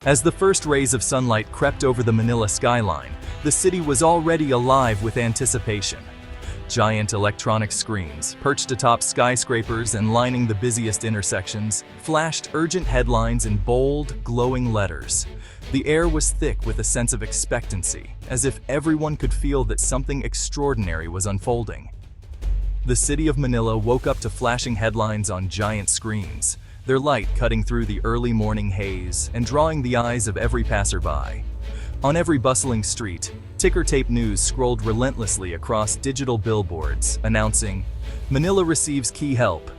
As the first rays of sunlight crept over the Manila skyline, the city was already alive with anticipation. Giant electronic screens, perched atop skyscrapers and lining the busiest intersections, flashed urgent headlines in bold, glowing letters. The air was thick with a sense of expectancy, as if everyone could feel that something extraordinary was unfolding. The city of Manila woke up to flashing headlines on giant screens, their light cutting through the early morning haze and drawing the eyes of every passerby. On every bustling street, ticker tape news scrolled relentlessly across digital billboards, announcing, "Manila receives key help."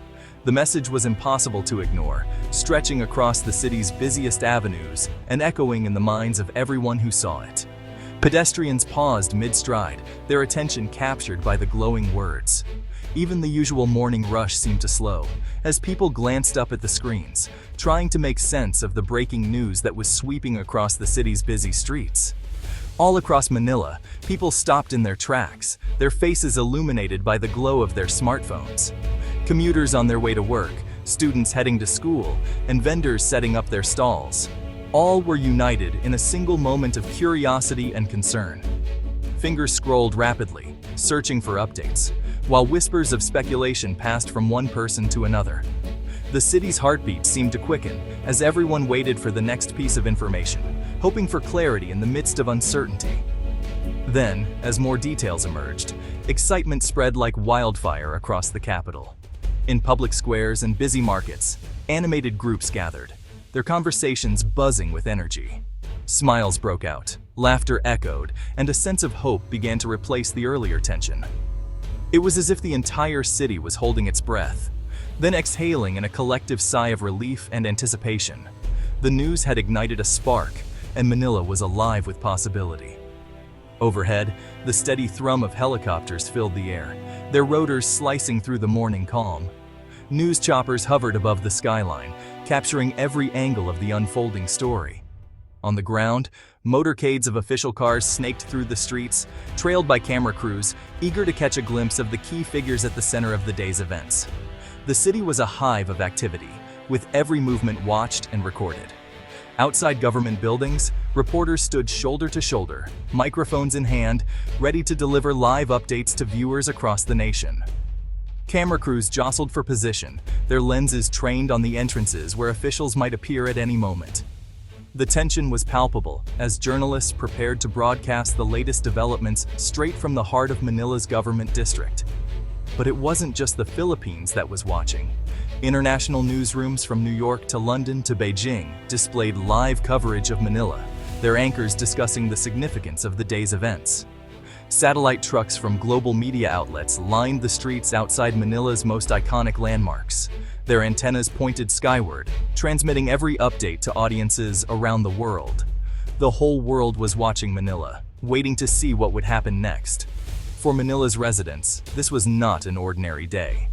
The message was impossible to ignore, stretching across the city's busiest avenues and echoing in the minds of everyone who saw it. Pedestrians paused mid-stride, their attention captured by the glowing words. Even the usual morning rush seemed to slow, as people glanced up at the screens, trying to make sense of the breaking news that was sweeping across the city's busy streets. All across Manila, people stopped in their tracks, their faces illuminated by the glow of their smartphones. Commuters on their way to work, students heading to school, and vendors setting up their stalls. All were united in a single moment of curiosity and concern. Fingers scrolled rapidly, searching for updates, while whispers of speculation passed from one person to another. The city's heartbeat seemed to quicken as everyone waited for the next piece of information, hoping for clarity in the midst of uncertainty. Then, as more details emerged, excitement spread like wildfire across the capital. In public squares and busy markets, animated groups gathered, their conversations buzzing with energy. Smiles broke out, laughter echoed, and a sense of hope began to replace the earlier tension. It was as if the entire city was holding its breath, then exhaling in a collective sigh of relief and anticipation. The news had ignited a spark, and Manila was alive with possibility. Overhead, the steady thrum of helicopters filled the air, their rotors slicing through the morning calm. News choppers hovered above the skyline, capturing every angle of the unfolding story. On the ground, motorcades of official cars snaked through the streets, trailed by camera crews, eager to catch a glimpse of the key figures at the center of the day's events. The city was a hive of activity, with every movement watched and recorded. Outside government buildings, reporters stood shoulder to shoulder, microphones in hand, ready to deliver live updates to viewers across the nation. Camera crews jostled for position, their lenses trained on the entrances where officials might appear at any moment. The tension was palpable as journalists prepared to broadcast the latest developments straight from the heart of Manila's government district. But it wasn't just the Philippines that was watching. International newsrooms from New York to London to Beijing displayed live coverage of Manila, their anchors discussing the significance of the day's events. Satellite trucks from global media outlets lined the streets outside Manila's most iconic landmarks, their antennas pointed skyward, transmitting every update to audiences around the world. The whole world was watching Manila, waiting to see what would happen next. For Manila's residents, this was not an ordinary day.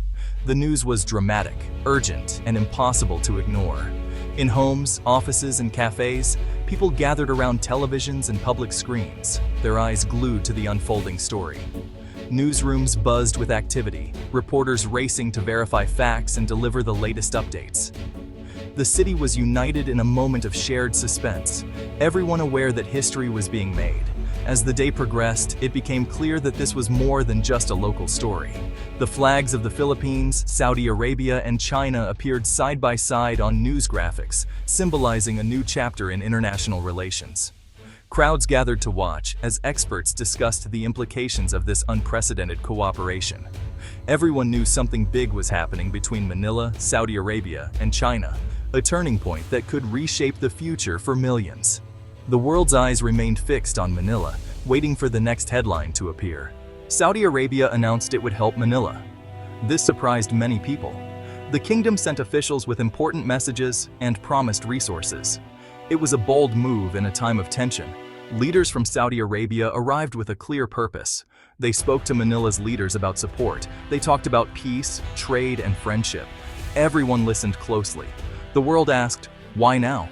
The news was dramatic, urgent, and impossible to ignore. In homes, offices, and cafes, people gathered around televisions and public screens, their eyes glued to the unfolding story. Newsrooms buzzed with activity, reporters racing to verify facts and deliver the latest updates. The city was united in a moment of shared suspense, everyone aware that history was being made. As the day progressed, it became clear that this was more than just a local story. The flags of the Philippines, Saudi Arabia, and China appeared side by side on news graphics, symbolizing a new chapter in international relations. Crowds gathered to watch as experts discussed the implications of this unprecedented cooperation. Everyone knew something big was happening between Manila, Saudi Arabia, and China, a turning point that could reshape the future for millions. The world's eyes remained fixed on Manila, waiting for the next headline to appear. Saudi Arabia announced it would help Manila. This surprised many people. The kingdom sent officials with important messages and promised resources. It was a bold move in a time of tension. Leaders from Saudi Arabia arrived with a clear purpose. They spoke to Manila's leaders about support. They talked about peace, trade, and friendship. Everyone listened closely. The world asked, why now?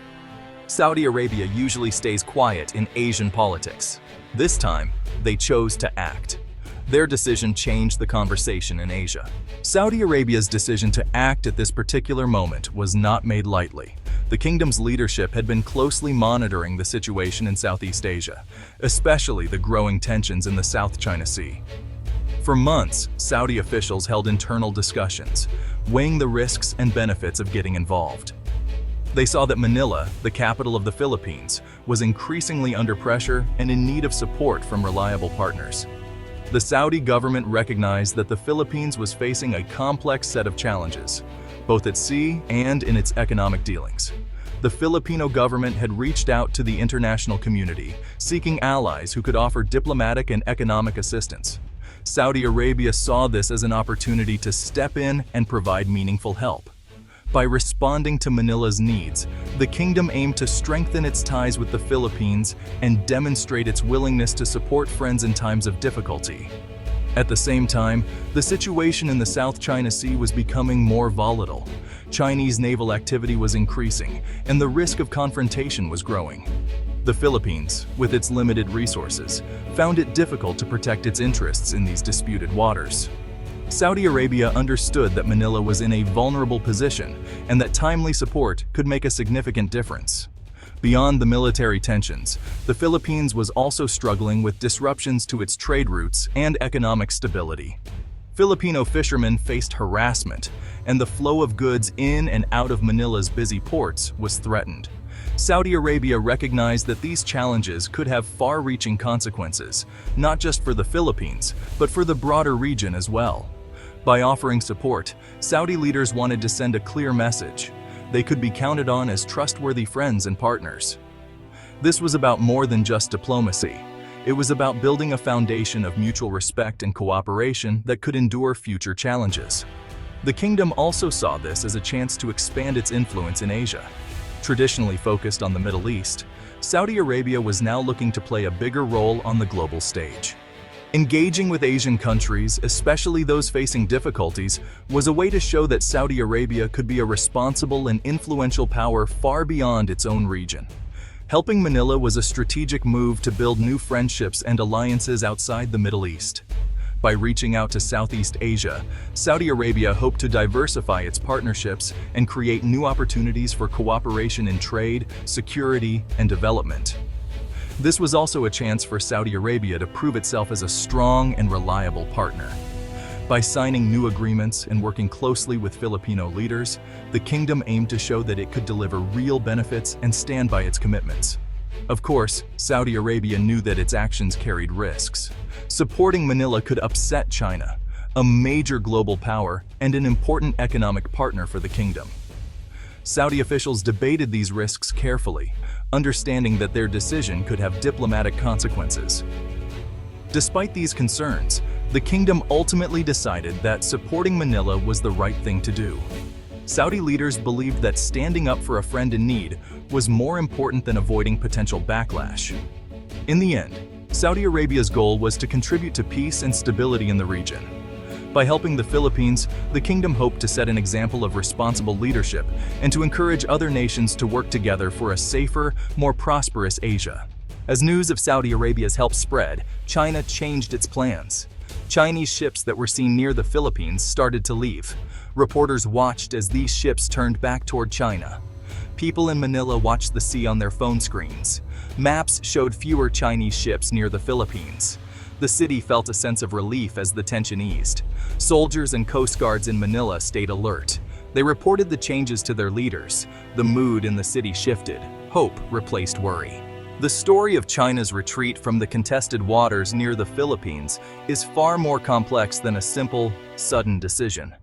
Saudi Arabia usually stays quiet in Asian politics. This time, they chose to act. Their decision changed the conversation in Asia. Saudi Arabia's decision to act at this particular moment was not made lightly. The kingdom's leadership had been closely monitoring the situation in Southeast Asia, especially the growing tensions in the South China Sea. For months, Saudi officials held internal discussions, weighing the risks and benefits of getting involved. They saw that Manila, the capital of the Philippines, was increasingly under pressure and in need of support from reliable partners. The Saudi government recognized that the Philippines was facing a complex set of challenges, both at sea and in its economic dealings. The Filipino government had reached out to the international community, seeking allies who could offer diplomatic and economic assistance. Saudi Arabia saw this as an opportunity to step in and provide meaningful help. By responding to Manila's needs, the kingdom aimed to strengthen its ties with the Philippines and demonstrate its willingness to support friends in times of difficulty. At the same time, the situation in the South China Sea was becoming more volatile. Chinese naval activity was increasing, and the risk of confrontation was growing. The Philippines, with its limited resources, found it difficult to protect its interests in these disputed waters. Saudi Arabia understood that Manila was in a vulnerable position and that timely support could make a significant difference. Beyond the military tensions, the Philippines was also struggling with disruptions to its trade routes and economic stability. Filipino fishermen faced harassment, and the flow of goods in and out of Manila's busy ports was threatened. Saudi Arabia recognized that these challenges could have far-reaching consequences, not just for the Philippines, but for the broader region as well. By offering support, Saudi leaders wanted to send a clear message. They could be counted on as trustworthy friends and partners. This was about more than just diplomacy. It was about building a foundation of mutual respect and cooperation that could endure future challenges. The kingdom also saw this as a chance to expand its influence in Asia. Traditionally focused on the Middle East, Saudi Arabia was now looking to play a bigger role on the global stage. Engaging with Asian countries, especially those facing difficulties, was a way to show that Saudi Arabia could be a responsible and influential power far beyond its own region. Helping Manila was a strategic move to build new friendships and alliances outside the Middle East. By reaching out to Southeast Asia, Saudi Arabia hoped to diversify its partnerships and create new opportunities for cooperation in trade, security, and development. This was also a chance for Saudi Arabia to prove itself as a strong and reliable partner. By signing new agreements and working closely with Filipino leaders, the kingdom aimed to show that it could deliver real benefits and stand by its commitments. Of course, Saudi Arabia knew that its actions carried risks. Supporting Manila could upset China, a major global power and an important economic partner for the kingdom. Saudi officials debated these risks carefully, understanding that their decision could have diplomatic consequences. Despite these concerns, the kingdom ultimately decided that supporting Manila was the right thing to do. Saudi leaders believed that standing up for a friend in need was more important than avoiding potential backlash. In the end, Saudi Arabia's goal was to contribute to peace and stability in the region. By helping the Philippines, the kingdom hoped to set an example of responsible leadership and to encourage other nations to work together for a safer, more prosperous Asia. As news of Saudi Arabia's help spread, China changed its plans. Chinese ships that were seen near the Philippines started to leave. Reporters watched as these ships turned back toward China. People in Manila watched the sea on their phone screens. Maps showed fewer Chinese ships near the Philippines. The city felt a sense of relief as the tension eased. Soldiers and coast guards in Manila stayed alert. They reported the changes to their leaders. The mood in the city shifted. Hope replaced worry. The story of China's retreat from the contested waters near the Philippines is far more complex than a simple, sudden decision.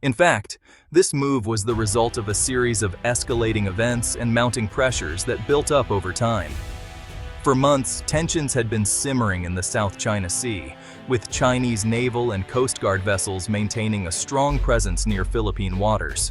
In fact, this move was the result of a series of escalating events and mounting pressures that built up over time. For months, tensions had been simmering in the South China Sea, with Chinese naval and Coast Guard vessels maintaining a strong presence near Philippine waters.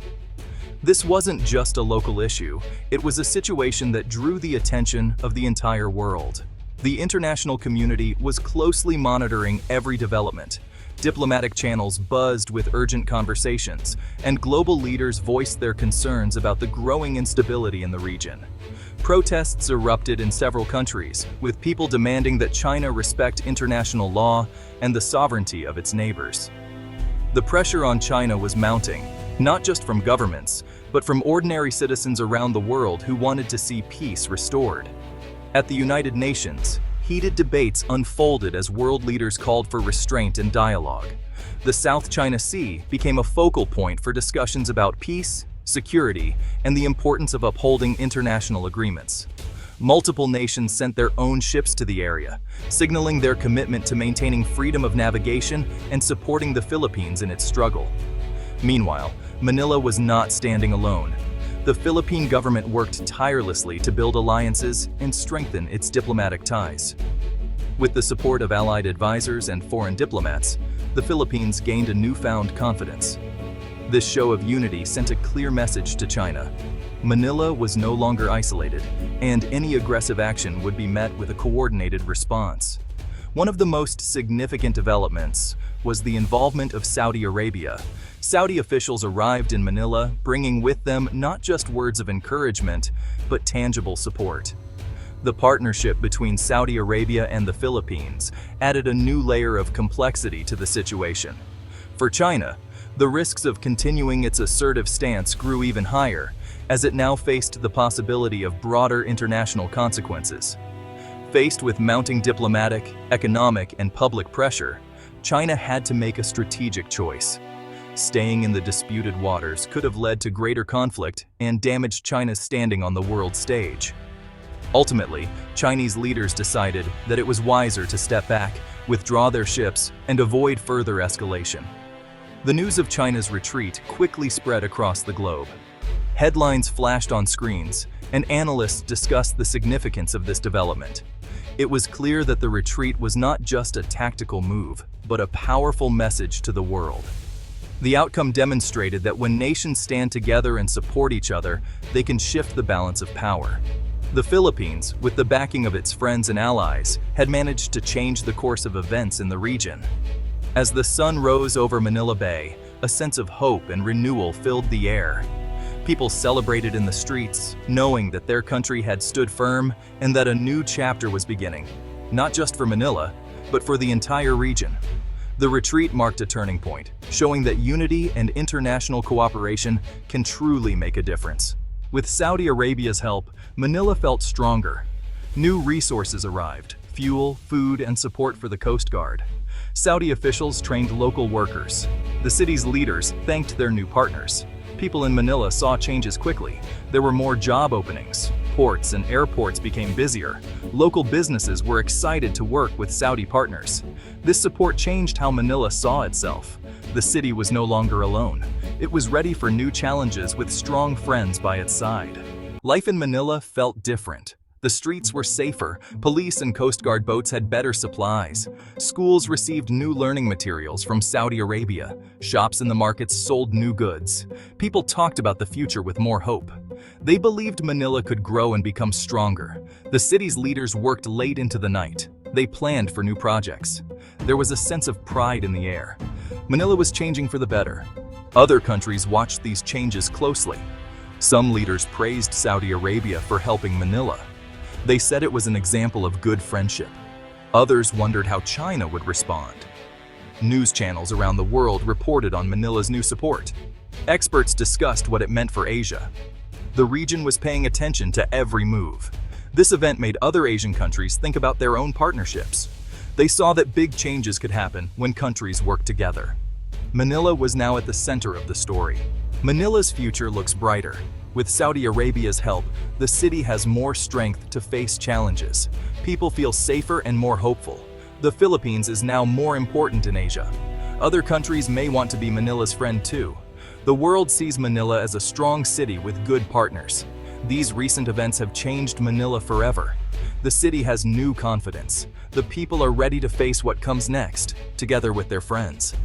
This wasn't just a local issue, it was a situation that drew the attention of the entire world. The international community was closely monitoring every development. Diplomatic channels buzzed with urgent conversations, and global leaders voiced their concerns about the growing instability in the region. Protests erupted in several countries, with people demanding that China respect international law and the sovereignty of its neighbors. The pressure on China was mounting, not just from governments, but from ordinary citizens around the world who wanted to see peace restored. At the United Nations, heated debates unfolded as world leaders called for restraint and dialogue. The South China Sea became a focal point for discussions about peace, security, and the importance of upholding international agreements. Multiple nations sent their own ships to the area, signaling their commitment to maintaining freedom of navigation and supporting the Philippines in its struggle. Meanwhile, Manila was not standing alone. The Philippine government worked tirelessly to build alliances and strengthen its diplomatic ties. With the support of allied advisors and foreign diplomats, the Philippines gained a newfound confidence. This show of unity sent a clear message to China. Manila was no longer isolated, and any aggressive action would be met with a coordinated response. One of the most significant developments was the involvement of Saudi Arabia. Saudi officials arrived in Manila, bringing with them not just words of encouragement, but tangible support. The partnership between Saudi Arabia and the Philippines added a new layer of complexity to the situation. For China, the risks of continuing its assertive stance grew even higher, as it now faced the possibility of broader international consequences. Faced with mounting diplomatic, economic, and public pressure, China had to make a strategic choice. Staying in the disputed waters could have led to greater conflict and damaged China's standing on the world stage. Ultimately, Chinese leaders decided that it was wiser to step back, withdraw their ships, and avoid further escalation. The news of China's retreat quickly spread across the globe. Headlines flashed on screens, and analysts discussed the significance of this development. It was clear that the retreat was not just a tactical move, but a powerful message to the world. The outcome demonstrated that when nations stand together and support each other, they can shift the balance of power. The Philippines, with the backing of its friends and allies, had managed to change the course of events in the region. As the sun rose over Manila Bay, a sense of hope and renewal filled the air. People celebrated in the streets, knowing that their country had stood firm and that a new chapter was beginning, not just for Manila, but for the entire region. The retreat marked a turning point, showing that unity and international cooperation can truly make a difference. With Saudi Arabia's help, Manila felt stronger. New resources arrived: fuel, food, and support for the Coast Guard. Saudi officials trained local workers. The city's leaders thanked their new partners. People in Manila saw changes quickly. There were more job openings. Ports and airports became busier. Local businesses were excited to work with Saudi partners. This support changed how Manila saw itself. The city was no longer alone. It was ready for new challenges with strong friends by its side. Life in Manila felt different. The streets were safer, police and Coast Guard boats had better supplies. Schools received new learning materials from Saudi Arabia. Shops in the markets sold new goods. People talked about the future with more hope. They believed Manila could grow and become stronger. The city's leaders worked late into the night. They planned for new projects. There was a sense of pride in the air. Manila was changing for the better. Other countries watched these changes closely. Some leaders praised Saudi Arabia for helping Manila. They said it was an example of good friendship. Others wondered how China would respond. News channels around the world reported on Manila's new support. Experts discussed what it meant for Asia. The region was paying attention to every move. This event made other Asian countries think about their own partnerships. They saw that big changes could happen when countries worked together. Manila was now at the center of the story. Manila's future looks brighter. With Saudi Arabia's help, the city has more strength to face challenges. People feel safer and more hopeful. The Philippines is now more important in Asia. Other countries may want to be Manila's friend too. The world sees Manila as a strong city with good partners. These recent events have changed Manila forever. The city has new confidence. The people are ready to face what comes next, together with their friends.